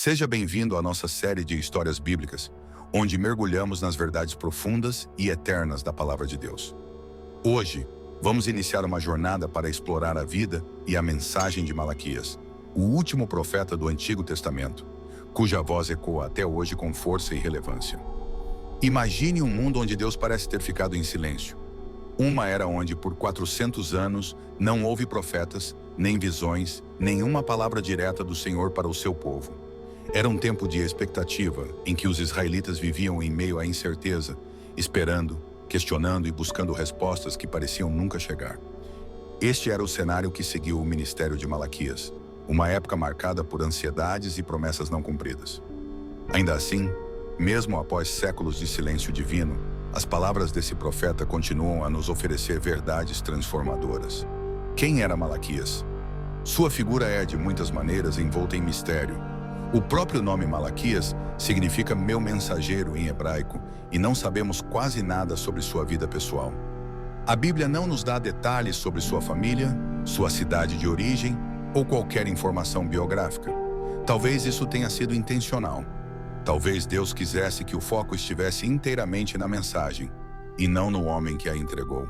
Seja bem-vindo à nossa série de histórias bíblicas, onde mergulhamos nas verdades profundas e eternas da Palavra de Deus. Hoje, vamos iniciar uma jornada para explorar a vida e a mensagem de Malaquias, o último profeta do Antigo Testamento, cuja voz ecoa até hoje com força e relevância. Imagine um mundo onde Deus parece ter ficado em silêncio. Uma era onde, por 400 anos, não houve profetas, nem visões, nenhuma palavra direta do Senhor para o seu povo. Era um tempo de expectativa, em que os israelitas viviam em meio à incerteza, esperando, questionando e buscando respostas que pareciam nunca chegar. Este era o cenário que seguiu o ministério de Malaquias, uma época marcada por ansiedades e promessas não cumpridas. Ainda assim, mesmo após séculos de silêncio divino, as palavras desse profeta continuam a nos oferecer verdades transformadoras. Quem era Malaquias? Sua figura é, de muitas maneiras, envolta em mistério. O próprio nome Malaquias significa meu mensageiro em hebraico, e não sabemos quase nada sobre sua vida pessoal. A Bíblia não nos dá detalhes sobre sua família, sua cidade de origem ou qualquer informação biográfica. Talvez isso tenha sido intencional. Talvez Deus quisesse que o foco estivesse inteiramente na mensagem, e não no homem que a entregou.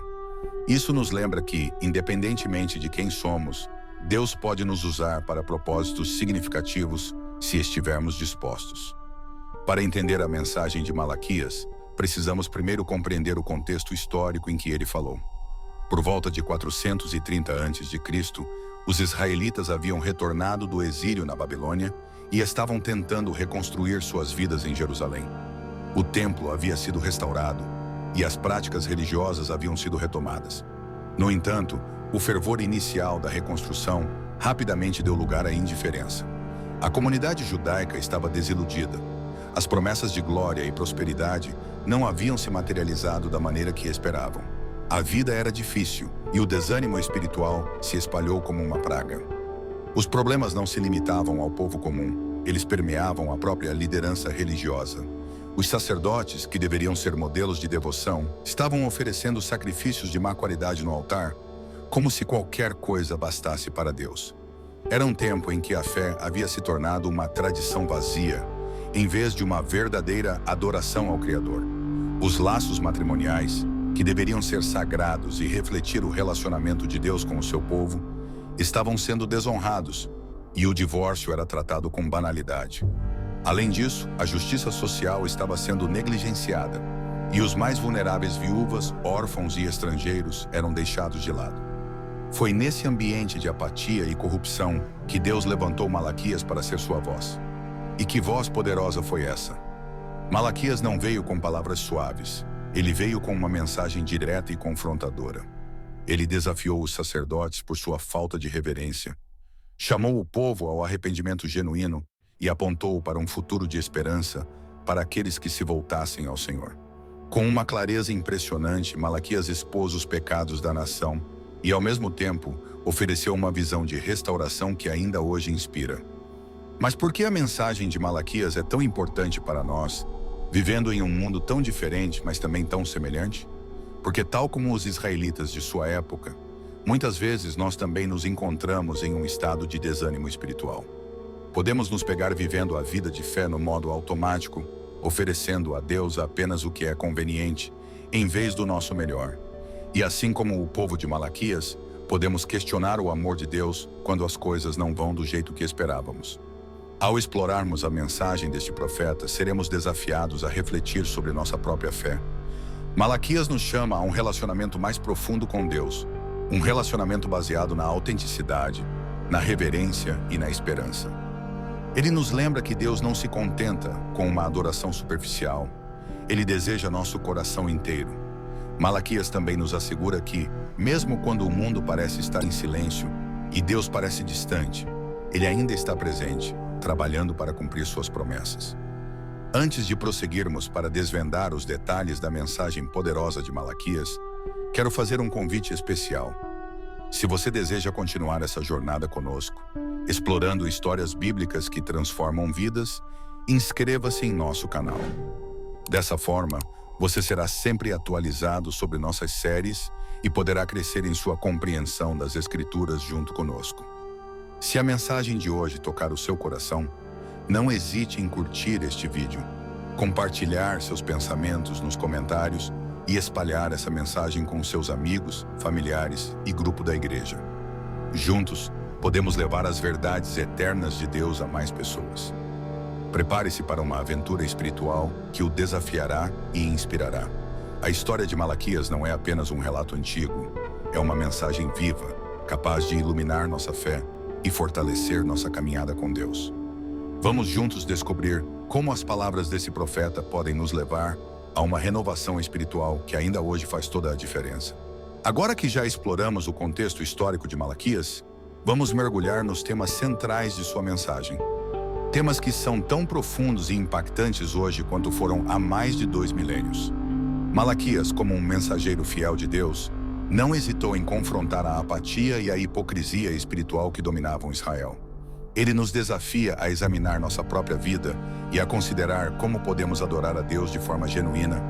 Isso nos lembra que, independentemente de quem somos, Deus pode nos usar para propósitos significativos se estivermos dispostos. Para entender a mensagem de Malaquias, precisamos primeiro compreender o contexto histórico em que ele falou. Por volta de 430 a.C., os israelitas haviam retornado do exílio na Babilônia e estavam tentando reconstruir suas vidas em Jerusalém. O templo havia sido restaurado e as práticas religiosas haviam sido retomadas. No entanto, o fervor inicial da reconstrução rapidamente deu lugar à indiferença. A comunidade judaica estava desiludida. As promessas de glória e prosperidade não haviam se materializado da maneira que esperavam. A vida era difícil e o desânimo espiritual se espalhou como uma praga. Os problemas não se limitavam ao povo comum, eles permeavam a própria liderança religiosa. Os sacerdotes, que deveriam ser modelos de devoção, estavam oferecendo sacrifícios de má qualidade no altar, como se qualquer coisa bastasse para Deus. Era um tempo em que a fé havia se tornado uma tradição vazia, em vez de uma verdadeira adoração ao Criador. Os laços matrimoniais, que deveriam ser sagrados e refletir o relacionamento de Deus com o seu povo, estavam sendo desonrados, e o divórcio era tratado com banalidade. Além disso, a justiça social estava sendo negligenciada, e os mais vulneráveis viúvas, órfãos e estrangeiros eram deixados de lado. Foi nesse ambiente de apatia e corrupção que Deus levantou Malaquias para ser sua voz. E que voz poderosa foi essa? Malaquias não veio com palavras suaves, ele veio com uma mensagem direta e confrontadora. Ele desafiou os sacerdotes por sua falta de reverência, chamou o povo ao arrependimento genuíno e apontou para um futuro de esperança para aqueles que se voltassem ao Senhor. Com uma clareza impressionante, Malaquias expôs os pecados da nação e, ao mesmo tempo, ofereceu uma visão de restauração que ainda hoje inspira. Mas por que a mensagem de Malaquias é tão importante para nós, vivendo em um mundo tão diferente, mas também tão semelhante? Porque, tal como os israelitas de sua época, muitas vezes nós também nos encontramos em um estado de desânimo espiritual. Podemos nos pegar vivendo a vida de fé no modo automático, oferecendo a Deus apenas o que é conveniente, em vez do nosso melhor. E assim como o povo de Malaquias, podemos questionar o amor de Deus quando as coisas não vão do jeito que esperávamos. Ao explorarmos a mensagem deste profeta, seremos desafiados a refletir sobre nossa própria fé. Malaquias nos chama a um relacionamento mais profundo com Deus, um relacionamento baseado na autenticidade, na reverência e na esperança. Ele nos lembra que Deus não se contenta com uma adoração superficial. Ele deseja nosso coração inteiro. Malaquias também nos assegura que, mesmo quando o mundo parece estar em silêncio e Deus parece distante, Ele ainda está presente, trabalhando para cumprir suas promessas. Antes de prosseguirmos para desvendar os detalhes da mensagem poderosa de Malaquias, quero fazer um convite especial. Se você deseja continuar essa jornada conosco, explorando histórias bíblicas que transformam vidas, inscreva-se em nosso canal. Dessa forma, você será sempre atualizado sobre nossas séries e poderá crescer em sua compreensão das Escrituras junto conosco. Se a mensagem de hoje tocar o seu coração, Não hesite em curtir este vídeo, compartilhar seus pensamentos nos comentários e espalhar essa mensagem com seus amigos, familiares e grupo da igreja. Juntos, podemos levar as verdades eternas de Deus a mais pessoas. Prepare-se para uma aventura espiritual que o desafiará e inspirará. A história de Malaquias não é apenas um relato antigo, é uma mensagem viva, capaz de iluminar nossa fé e fortalecer nossa caminhada com Deus. Vamos juntos descobrir como as palavras desse profeta podem nos levar a uma renovação espiritual que ainda hoje faz toda a diferença. Agora que já exploramos o contexto histórico de Malaquias, vamos mergulhar nos temas centrais de sua mensagem. Temas que são tão profundos e impactantes hoje quanto foram há mais de 2 milênios. Malaquias, como um mensageiro fiel de Deus, não hesitou em confrontar a apatia e a hipocrisia espiritual que dominavam Israel. Ele nos desafia a examinar nossa própria vida e a considerar como podemos adorar a Deus de forma genuína,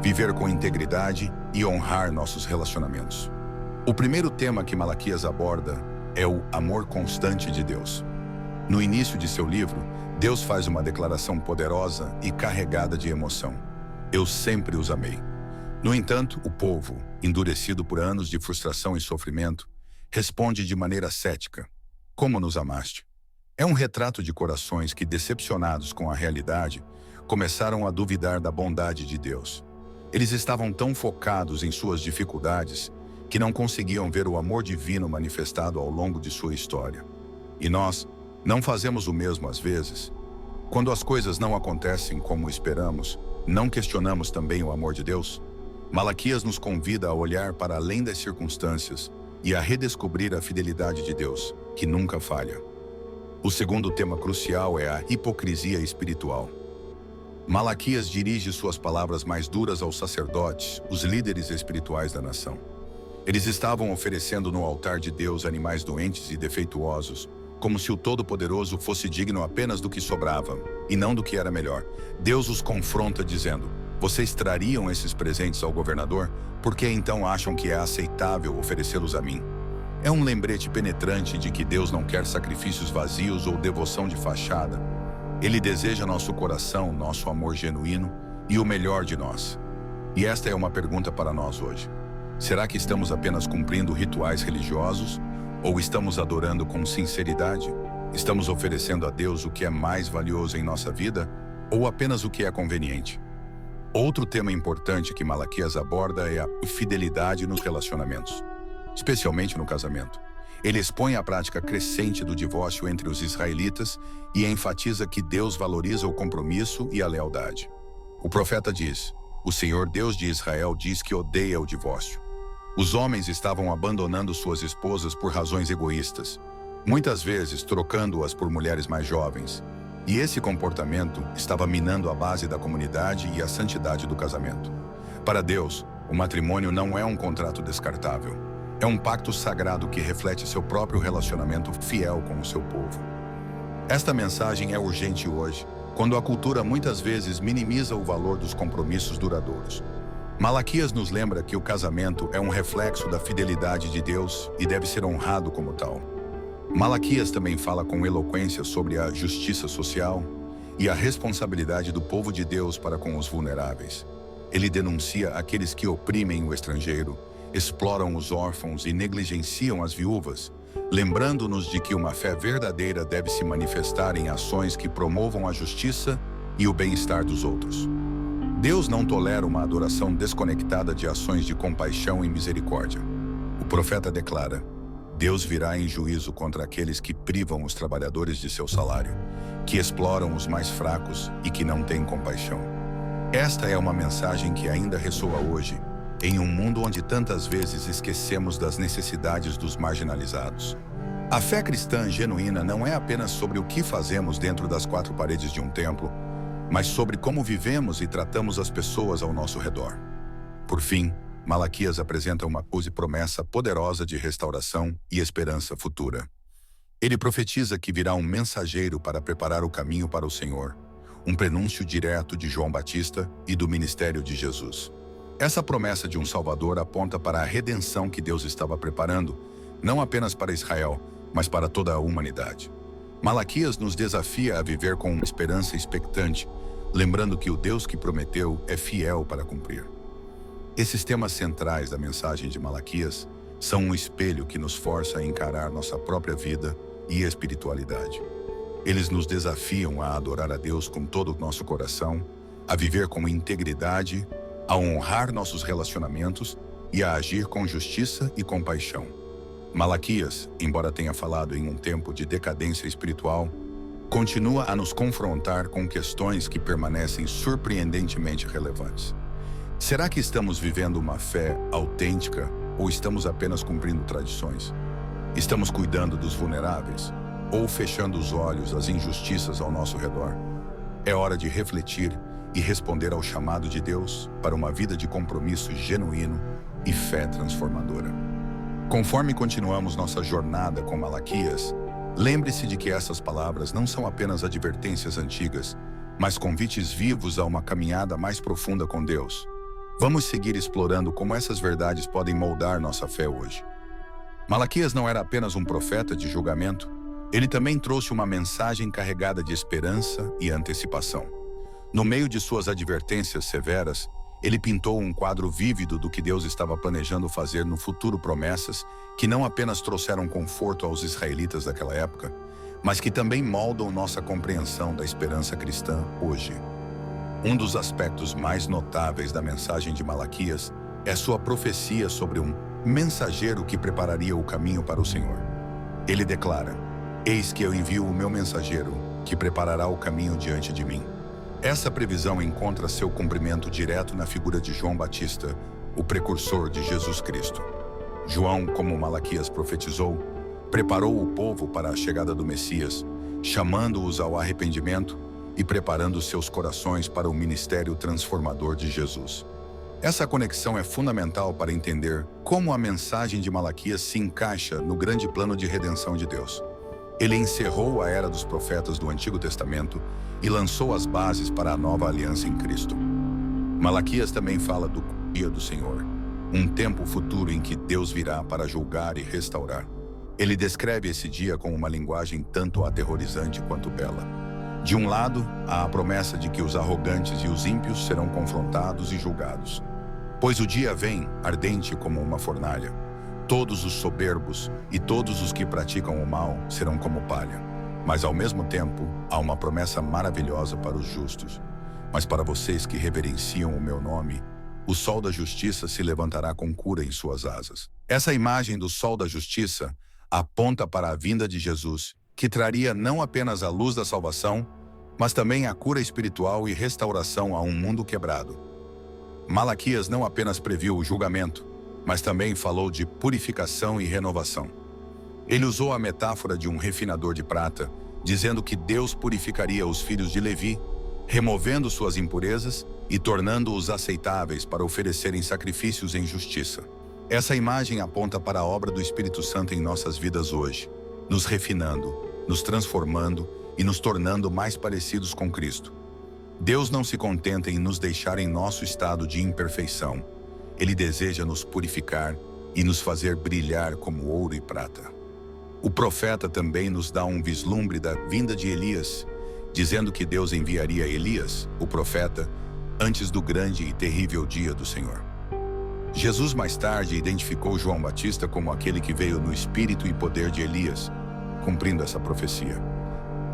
viver com integridade e honrar nossos relacionamentos. O primeiro tema que Malaquias aborda é o amor constante de Deus. No início de seu livro, Deus faz uma declaração poderosa e carregada de emoção. Eu sempre os amei. No entanto, o povo, endurecido por anos de frustração e sofrimento, responde de maneira cética: como nos amaste? É um retrato de corações que, decepcionados com a realidade, começaram a duvidar da bondade de Deus. Eles estavam tão focados em suas dificuldades que não conseguiam ver o amor divino manifestado ao longo de sua história. E nós não fazemos o mesmo às vezes? Quando as coisas não acontecem como esperamos, não questionamos também o amor de Deus? Malaquias nos convida a olhar para além das circunstâncias e a redescobrir a fidelidade de Deus, que nunca falha. O segundo tema crucial é a hipocrisia espiritual. Malaquias dirige suas palavras mais duras aos sacerdotes, os líderes espirituais da nação. Eles estavam oferecendo no altar de Deus animais doentes e defeituosos, como se o Todo-Poderoso fosse digno apenas do que sobrava, e não do que era melhor. Deus os confronta dizendo: vocês trariam esses presentes ao governador? Por que então acham que é aceitável oferecê-los a mim? É um lembrete penetrante de que Deus não quer sacrifícios vazios ou devoção de fachada. Ele deseja nosso coração, nosso amor genuíno e o melhor de nós. E esta é uma pergunta para nós hoje. Será que estamos apenas cumprindo rituais religiosos? Ou estamos adorando com sinceridade? Estamos oferecendo a Deus o que é mais valioso em nossa vida? Ou apenas o que é conveniente? Outro tema importante que Malaquias aborda é a fidelidade nos relacionamentos, especialmente no casamento. Ele expõe a prática crescente do divórcio entre os israelitas e enfatiza que Deus valoriza o compromisso e a lealdade. O profeta diz: o Senhor Deus de Israel diz que odeia o divórcio. Os homens estavam abandonando suas esposas por razões egoístas, muitas vezes trocando-as por mulheres mais jovens. E esse comportamento estava minando a base da comunidade e a santidade do casamento. Para Deus, o matrimônio não é um contrato descartável. É um pacto sagrado que reflete seu próprio relacionamento fiel com o seu povo. Esta mensagem é urgente hoje, quando a cultura muitas vezes minimiza o valor dos compromissos duradouros. Malaquias nos lembra que o casamento é um reflexo da fidelidade de Deus e deve ser honrado como tal. Malaquias também fala com eloquência sobre a justiça social e a responsabilidade do povo de Deus para com os vulneráveis. Ele denuncia aqueles que oprimem o estrangeiro, exploram os órfãos e negligenciam as viúvas, lembrando-nos de que uma fé verdadeira deve se manifestar em ações que promovam a justiça e o bem-estar dos outros. Deus não tolera uma adoração desconectada de ações de compaixão e misericórdia. O profeta declara: Deus virá em juízo contra aqueles que privam os trabalhadores de seu salário, que exploram os mais fracos e que não têm compaixão. Esta é uma mensagem que ainda ressoa hoje, em um mundo onde tantas vezes esquecemos das necessidades dos marginalizados. A fé cristã genuína não é apenas sobre o que fazemos dentro das quatro paredes de um templo, mas sobre como vivemos e tratamos as pessoas ao nosso redor. Por fim, Malaquias apresenta uma promessa poderosa de restauração e esperança futura. Ele profetiza que virá um mensageiro para preparar o caminho para o Senhor, um prenúncio direto de João Batista e do ministério de Jesus. Essa promessa de um Salvador aponta para a redenção que Deus estava preparando, não apenas para Israel, mas para toda a humanidade. Malaquias nos desafia a viver com uma esperança expectante, lembrando que o Deus que prometeu é fiel para cumprir. Esses temas centrais da mensagem de Malaquias são um espelho que nos força a encarar nossa própria vida e espiritualidade. Eles nos desafiam a adorar a Deus com todo o nosso coração, a viver com integridade, a honrar nossos relacionamentos e a agir com justiça e compaixão. Malaquias, embora tenha falado em um tempo de decadência espiritual, continua a nos confrontar com questões que permanecem surpreendentemente relevantes. Será que estamos vivendo uma fé autêntica ou estamos apenas cumprindo tradições? Estamos cuidando dos vulneráveis ou fechando os olhos às injustiças ao nosso redor? É hora de refletir e responder ao chamado de Deus para uma vida de compromisso genuíno e fé transformadora. Conforme continuamos nossa jornada com Malaquias, lembre-se de que essas palavras não são apenas advertências antigas, mas convites vivos a uma caminhada mais profunda com Deus. Vamos seguir explorando como essas verdades podem moldar nossa fé hoje. Malaquias não era apenas um profeta de julgamento, ele também trouxe uma mensagem carregada de esperança e antecipação. No meio de suas advertências severas, ele pintou um quadro vívido do que Deus estava planejando fazer no futuro, promessas que não apenas trouxeram conforto aos israelitas daquela época, mas que também moldam nossa compreensão da esperança cristã hoje. Um dos aspectos mais notáveis da mensagem de Malaquias é sua profecia sobre um mensageiro que prepararia o caminho para o Senhor. Ele declara: "Eis que eu envio o meu mensageiro, que preparará o caminho diante de mim." Essa previsão encontra seu cumprimento direto na figura de João Batista, o precursor de Jesus Cristo. João, como Malaquias profetizou, preparou o povo para a chegada do Messias, chamando-os ao arrependimento e preparando seus corações para o ministério transformador de Jesus. Essa conexão é fundamental para entender como a mensagem de Malaquias se encaixa no grande plano de redenção de Deus. Ele encerrou a era dos profetas do Antigo Testamento e lançou as bases para a nova aliança em Cristo. Malaquias também fala do dia do Senhor, um tempo futuro em que Deus virá para julgar e restaurar. Ele descreve esse dia com uma linguagem tanto aterrorizante quanto bela. De um lado, há a promessa de que os arrogantes e os ímpios serão confrontados e julgados. Pois o dia vem, ardente como uma fornalha. Todos os soberbos e todos os que praticam o mal serão como palha. Mas ao mesmo tempo, há uma promessa maravilhosa para os justos. Mas para vocês que reverenciam o meu nome, o sol da justiça se levantará com cura em suas asas. Essa imagem do sol da justiça aponta para a vinda de Jesus, que traria não apenas a luz da salvação, mas também a cura espiritual e restauração a um mundo quebrado. Malaquias não apenas previu o julgamento, mas também falou de purificação e renovação. Ele usou a metáfora de um refinador de prata, dizendo que Deus purificaria os filhos de Levi, removendo suas impurezas e tornando-os aceitáveis para oferecerem sacrifícios em justiça. Essa imagem aponta para a obra do Espírito Santo em nossas vidas hoje, nos refinando, nos transformando e nos tornando mais parecidos com Cristo. Deus não se contenta em nos deixar em nosso estado de imperfeição. Ele deseja nos purificar e nos fazer brilhar como ouro e prata. O profeta também nos dá um vislumbre da vinda de Elias, dizendo que Deus enviaria Elias, o profeta, antes do grande e terrível dia do Senhor. Jesus mais tarde identificou João Batista como aquele que veio no espírito e poder de Elias, cumprindo essa profecia.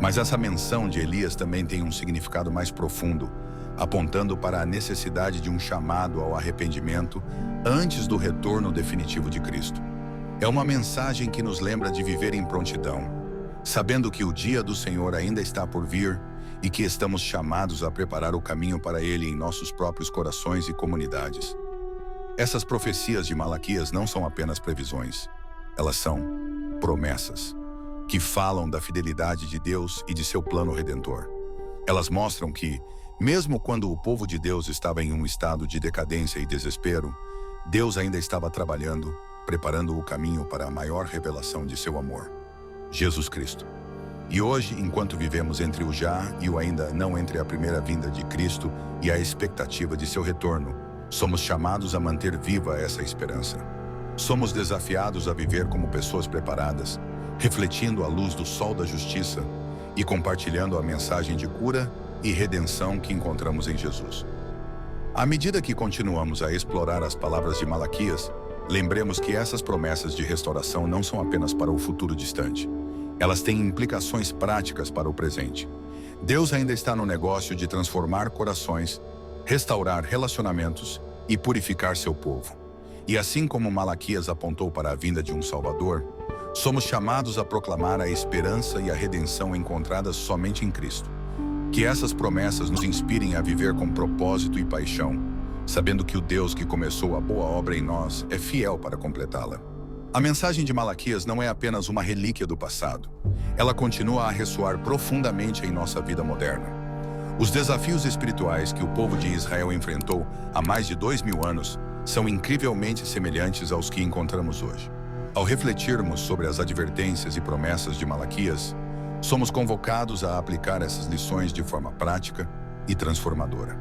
Mas essa menção de Elias também tem um significado mais profundo, apontando para a necessidade de um chamado ao arrependimento antes do retorno definitivo de Cristo. É uma mensagem que nos lembra de viver em prontidão, sabendo que o dia do Senhor ainda está por vir e que estamos chamados a preparar o caminho para Ele em nossos próprios corações e comunidades. Essas profecias de Malaquias não são apenas previsões, elas são promessas, que falam da fidelidade de Deus e de seu plano redentor. Elas mostram que, mesmo quando o povo de Deus estava em um estado de decadência e desespero, Deus ainda estava trabalhando, preparando o caminho para a maior revelação de seu amor, Jesus Cristo. E hoje, enquanto vivemos entre o já e o ainda não, entre a primeira vinda de Cristo e a expectativa de seu retorno, somos chamados a manter viva essa esperança. Somos desafiados a viver como pessoas preparadas, refletindo a luz do sol da justiça e compartilhando a mensagem de cura e redenção que encontramos em Jesus. À medida que continuamos a explorar as palavras de Malaquias, lembremos que essas promessas de restauração não são apenas para o futuro distante. Elas têm implicações práticas para o presente. Deus ainda está no negócio de transformar corações, restaurar relacionamentos e purificar seu povo. E assim como Malaquias apontou para a vinda de um Salvador, somos chamados a proclamar a esperança e a redenção encontradas somente em Cristo. Que essas promessas nos inspirem a viver com propósito e paixão, sabendo que o Deus que começou a boa obra em nós é fiel para completá-la. A mensagem de Malaquias não é apenas uma relíquia do passado. Ela continua a ressoar profundamente em nossa vida moderna. Os desafios espirituais que o povo de Israel enfrentou há mais de 2000 anos são incrivelmente semelhantes aos que encontramos hoje. Ao refletirmos sobre as advertências e promessas de Malaquias, somos convocados a aplicar essas lições de forma prática e transformadora.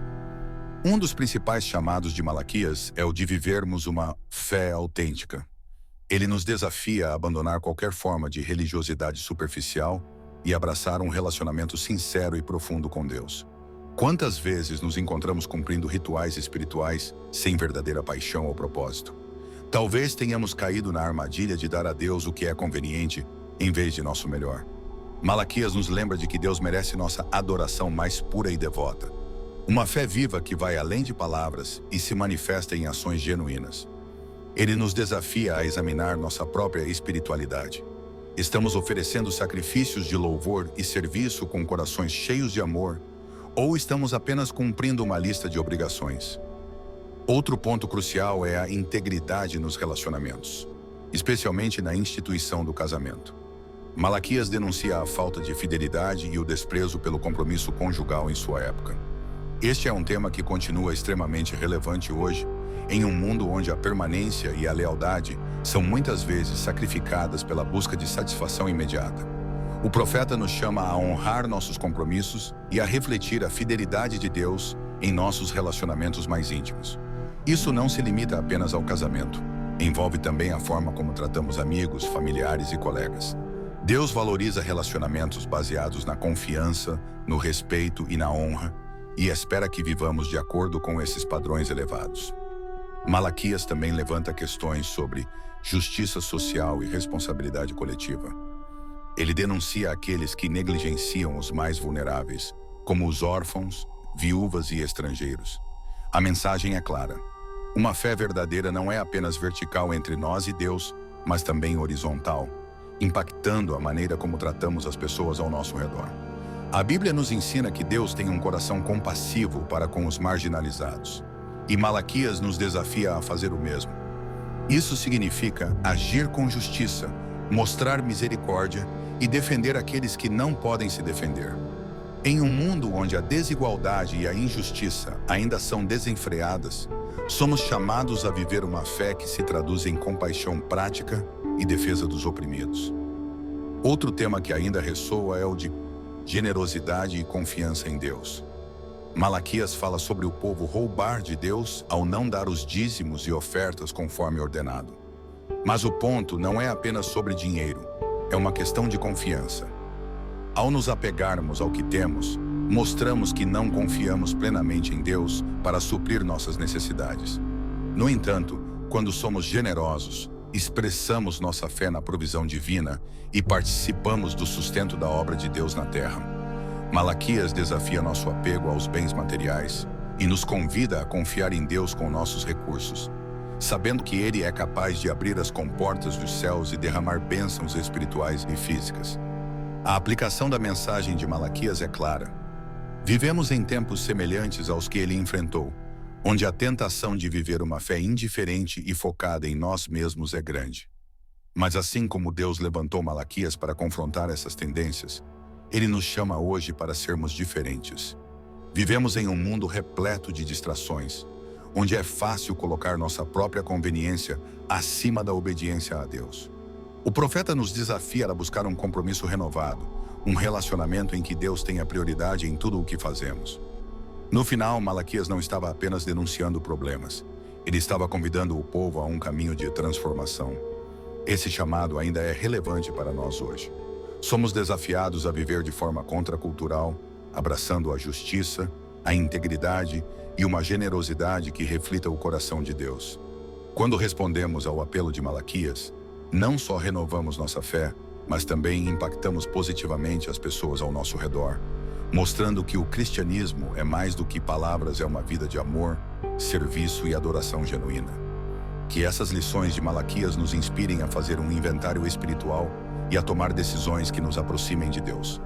Um dos principais chamados de Malaquias é o de vivermos uma fé autêntica. Ele nos desafia a abandonar qualquer forma de religiosidade superficial e abraçar um relacionamento sincero e profundo com Deus. Quantas vezes nos encontramos cumprindo rituais espirituais sem verdadeira paixão ou propósito? Talvez tenhamos caído na armadilha de dar a Deus o que é conveniente em vez de nosso melhor. Malaquias nos lembra de que Deus merece nossa adoração mais pura e devota. Uma fé viva que vai além de palavras e se manifesta em ações genuínas. Ele nos desafia a examinar nossa própria espiritualidade. Estamos oferecendo sacrifícios de louvor e serviço com corações cheios de amor, ou estamos apenas cumprindo uma lista de obrigações? Outro ponto crucial é a integridade nos relacionamentos, especialmente na instituição do casamento. Malaquias denuncia a falta de fidelidade e o desprezo pelo compromisso conjugal em sua época. Este é um tema que continua extremamente relevante hoje, em um mundo onde a permanência e a lealdade são muitas vezes sacrificadas pela busca de satisfação imediata. O profeta nos chama a honrar nossos compromissos e a refletir a fidelidade de Deus em nossos relacionamentos mais íntimos. Isso não se limita apenas ao casamento. Envolve também a forma como tratamos amigos, familiares e colegas. Deus valoriza relacionamentos baseados na confiança, no respeito e na honra, e espera que vivamos de acordo com esses padrões elevados. Malaquias também levanta questões sobre justiça social e responsabilidade coletiva. Ele denuncia aqueles que negligenciam os mais vulneráveis, como os órfãos, viúvas e estrangeiros. A mensagem é clara. Uma fé verdadeira não é apenas vertical entre nós e Deus, mas também horizontal, impactando a maneira como tratamos as pessoas ao nosso redor. A Bíblia nos ensina que Deus tem um coração compassivo para com os marginalizados. E Malaquias nos desafia a fazer o mesmo. Isso significa agir com justiça, mostrar misericórdia e defender aqueles que não podem se defender. Em um mundo onde a desigualdade e a injustiça ainda são desenfreadas, somos chamados a viver uma fé que se traduz em compaixão prática e defesa dos oprimidos. Outro tema que ainda ressoa é o de generosidade e confiança em Deus. Malaquias fala sobre o povo roubar de Deus ao não dar os dízimos e ofertas conforme ordenado. Mas o ponto não é apenas sobre dinheiro, é uma questão de confiança. Ao nos apegarmos ao que temos, mostramos que não confiamos plenamente em Deus para suprir nossas necessidades. No entanto, quando somos generosos, expressamos nossa fé na provisão divina e participamos do sustento da obra de Deus na terra. Malaquias desafia nosso apego aos bens materiais e nos convida a confiar em Deus com nossos recursos, sabendo que Ele é capaz de abrir as comportas dos céus e derramar bênçãos espirituais e físicas. A aplicação da mensagem de Malaquias é clara. Vivemos em tempos semelhantes aos que ele enfrentou, onde a tentação de viver uma fé indiferente e focada em nós mesmos é grande. Mas assim como Deus levantou Malaquias para confrontar essas tendências, Ele nos chama hoje para sermos diferentes. Vivemos em um mundo repleto de distrações, onde é fácil colocar nossa própria conveniência acima da obediência a Deus. O profeta nos desafia a buscar um compromisso renovado, um relacionamento em que Deus tenha prioridade em tudo o que fazemos. No final, Malaquias não estava apenas denunciando problemas, ele estava convidando o povo a um caminho de transformação. Esse chamado ainda é relevante para nós hoje. Somos desafiados a viver de forma contracultural, abraçando a justiça, a integridade e uma generosidade que reflita o coração de Deus. Quando respondemos ao apelo de Malaquias, não só renovamos nossa fé, mas também impactamos positivamente as pessoas ao nosso redor, mostrando que o cristianismo é mais do que palavras, é uma vida de amor, serviço e adoração genuína. Que essas lições de Malaquias nos inspirem a fazer um inventário espiritual e a tomar decisões que nos aproximem de Deus.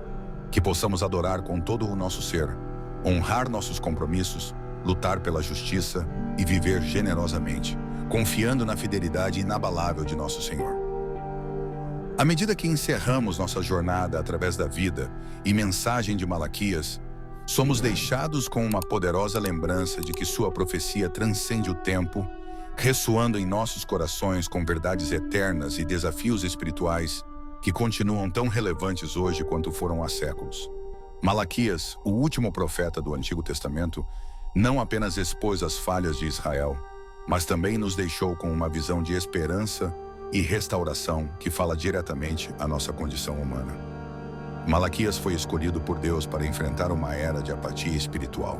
Que possamos adorar com todo o nosso ser, honrar nossos compromissos, lutar pela justiça e viver generosamente, confiando na fidelidade inabalável de nosso Senhor. À medida que encerramos nossa jornada através da vida e mensagem de Malaquias, somos deixados com uma poderosa lembrança de que sua profecia transcende o tempo, ressoando em nossos corações com verdades eternas e desafios espirituais que continuam tão relevantes hoje quanto foram há séculos. Malaquias, o último profeta do Antigo Testamento, não apenas expôs as falhas de Israel, mas também nos deixou com uma visão de esperança e restauração que fala diretamente à nossa condição humana. Malaquias foi escolhido por Deus para enfrentar uma era de apatia espiritual.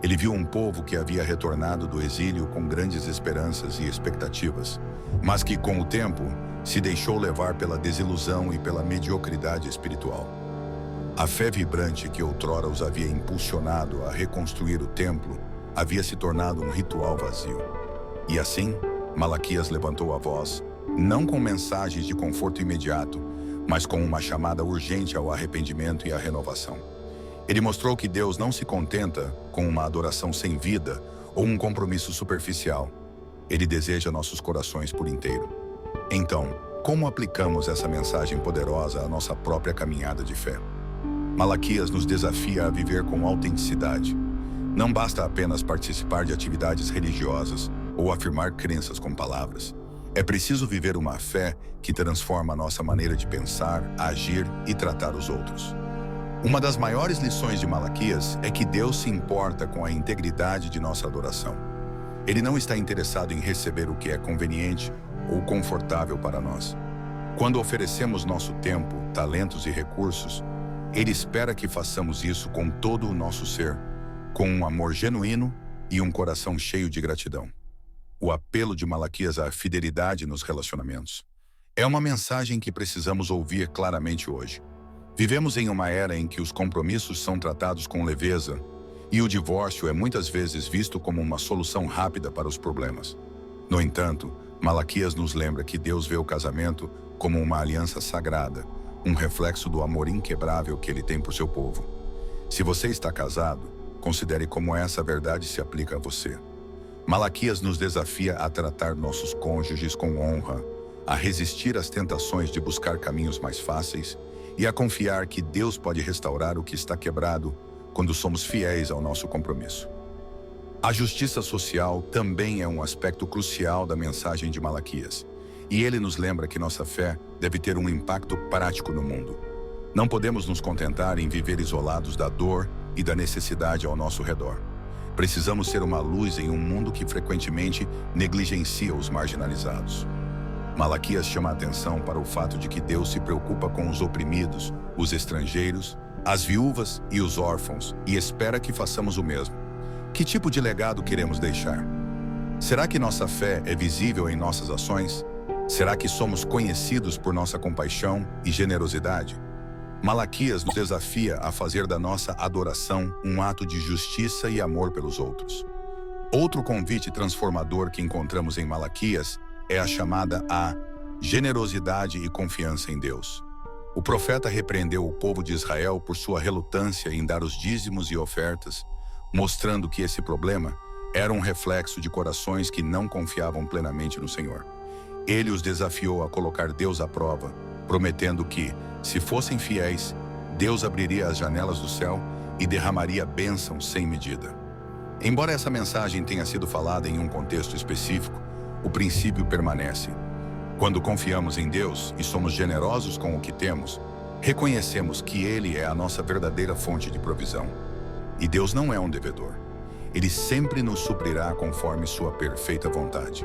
Ele viu um povo que havia retornado do exílio com grandes esperanças e expectativas, mas que, com o tempo, se deixou levar pela desilusão e pela mediocridade espiritual. A fé vibrante que outrora os havia impulsionado a reconstruir o templo havia se tornado um ritual vazio. E assim, Malaquias levantou a voz, não com mensagens de conforto imediato, mas com uma chamada urgente ao arrependimento e à renovação. Ele mostrou que Deus não se contenta com uma adoração sem vida ou um compromisso superficial. Ele deseja nossos corações por inteiro. Então, como aplicamos essa mensagem poderosa à nossa própria caminhada de fé? Malaquias nos desafia a viver com autenticidade. Não basta apenas participar de atividades religiosas ou afirmar crenças com palavras. É preciso viver uma fé que transforma a nossa maneira de pensar, agir e tratar os outros. Uma das maiores lições de Malaquias é que Deus se importa com a integridade de nossa adoração. Ele não está interessado em receber o que é conveniente ou confortável para nós. Quando oferecemos nosso tempo, talentos e recursos, Ele espera que façamos isso com todo o nosso ser, com um amor genuíno e um coração cheio de gratidão. O apelo de Malaquias à fidelidade nos relacionamentos é uma mensagem que precisamos ouvir claramente hoje. Vivemos em uma era em que os compromissos são tratados com leveza e o divórcio é muitas vezes visto como uma solução rápida para os problemas. No entanto, Malaquias nos lembra que Deus vê o casamento como uma aliança sagrada, um reflexo do amor inquebrável que Ele tem por seu povo. Se você está casado, considere como essa verdade se aplica a você. Malaquias nos desafia a tratar nossos cônjuges com honra, a resistir às tentações de buscar caminhos mais fáceis e a confiar que Deus pode restaurar o que está quebrado quando somos fiéis ao nosso compromisso. A justiça social também é um aspecto crucial da mensagem de Malaquias, e ele nos lembra que nossa fé deve ter um impacto prático no mundo. Não podemos nos contentar em viver isolados da dor e da necessidade ao nosso redor. Precisamos ser uma luz em um mundo que frequentemente negligencia os marginalizados. Malaquias chama a atenção para o fato de que Deus se preocupa com os oprimidos, os estrangeiros, as viúvas e os órfãos, e espera que façamos o mesmo. Que tipo de legado queremos deixar? Será que nossa fé é visível em nossas ações? Será que somos conhecidos por nossa compaixão e generosidade? Malaquias nos desafia a fazer da nossa adoração um ato de justiça e amor pelos outros. Outro convite transformador que encontramos em Malaquias é a chamada à generosidade e confiança em Deus. O profeta repreendeu o povo de Israel por sua relutância em dar os dízimos e ofertas, mostrando que esse problema era um reflexo de corações que não confiavam plenamente no Senhor. Ele os desafiou a colocar Deus à prova, prometendo que, se fossem fiéis, Deus abriria as janelas do céu e derramaria bênçãos sem medida. Embora essa mensagem tenha sido falada em um contexto específico, o princípio permanece. Quando confiamos em Deus e somos generosos com o que temos, reconhecemos que Ele é a nossa verdadeira fonte de provisão. E Deus não é um devedor. Ele sempre nos suprirá conforme sua perfeita vontade.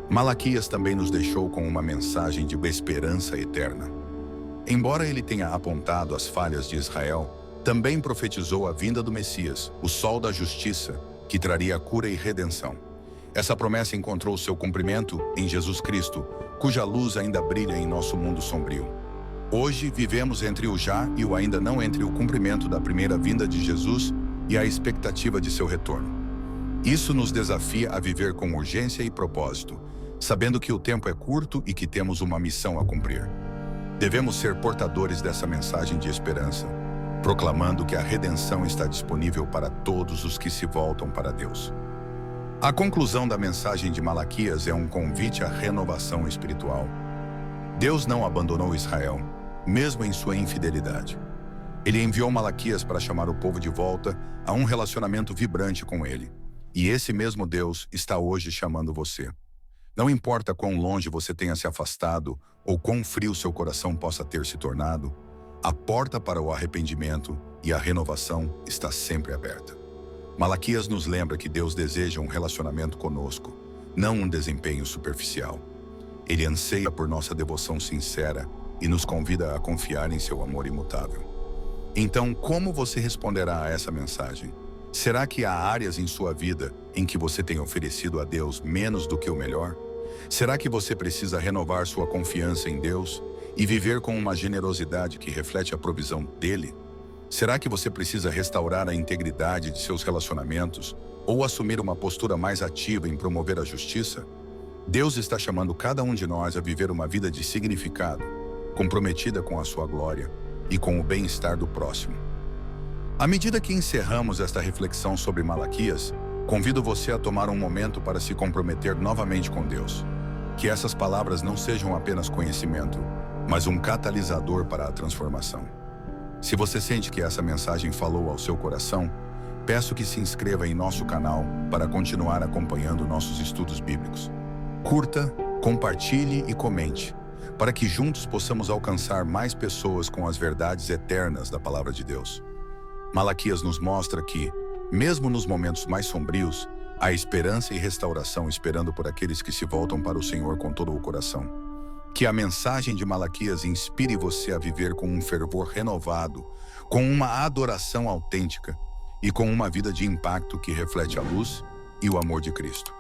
Malaquias também nos deixou com uma mensagem de esperança eterna. Embora ele tenha apontado as falhas de Israel, também profetizou a vinda do Messias, o sol da justiça, que traria cura e redenção. Essa promessa encontrou seu cumprimento em Jesus Cristo, cuja luz ainda brilha em nosso mundo sombrio. Hoje vivemos entre o já e o ainda não, entre o cumprimento da primeira vinda de Jesus e a expectativa de seu retorno. Isso nos desafia a viver com urgência e propósito, sabendo que o tempo é curto e que temos uma missão a cumprir. Devemos ser portadores dessa mensagem de esperança, proclamando que a redenção está disponível para todos os que se voltam para Deus. A conclusão da mensagem de Malaquias é um convite à renovação espiritual. Deus não abandonou Israel, mesmo em sua infidelidade. Ele enviou Malaquias para chamar o povo de volta a um relacionamento vibrante com ele. E esse mesmo Deus está hoje chamando você. Não importa quão longe você tenha se afastado ou quão frio seu coração possa ter se tornado, a porta para o arrependimento e a renovação está sempre aberta. Malaquias nos lembra que Deus deseja um relacionamento conosco, não um desempenho superficial. Ele anseia por nossa devoção sincera e nos convida a confiar em seu amor imutável. Então, como você responderá a essa mensagem? Será que há áreas em sua vida em que você tem oferecido a Deus menos do que o melhor? Será que você precisa renovar sua confiança em Deus e viver com uma generosidade que reflete a provisão dele? Será que você precisa restaurar a integridade de seus relacionamentos ou assumir uma postura mais ativa em promover a justiça? Deus está chamando cada um de nós a viver uma vida de significado, comprometida com a sua glória e com o bem-estar do próximo. À medida que encerramos esta reflexão sobre Malaquias, convido você a tomar um momento para se comprometer novamente com Deus. Que essas palavras não sejam apenas conhecimento, mas um catalisador para a transformação. Se você sente que essa mensagem falou ao seu coração, peço que se inscreva em nosso canal para continuar acompanhando nossos estudos bíblicos. Curta, compartilhe e comente, para que juntos possamos alcançar mais pessoas com as verdades eternas da Palavra de Deus. Malaquias nos mostra que, mesmo nos momentos mais sombrios, há esperança e restauração esperando por aqueles que se voltam para o Senhor com todo o coração. Que a mensagem de Malaquias inspire você a viver com um fervor renovado, com uma adoração autêntica e com uma vida de impacto que reflete a luz e o amor de Cristo.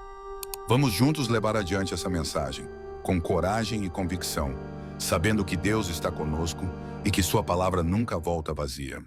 Vamos juntos levar adiante essa mensagem, com coragem e convicção, sabendo que Deus está conosco e que sua palavra nunca volta vazia.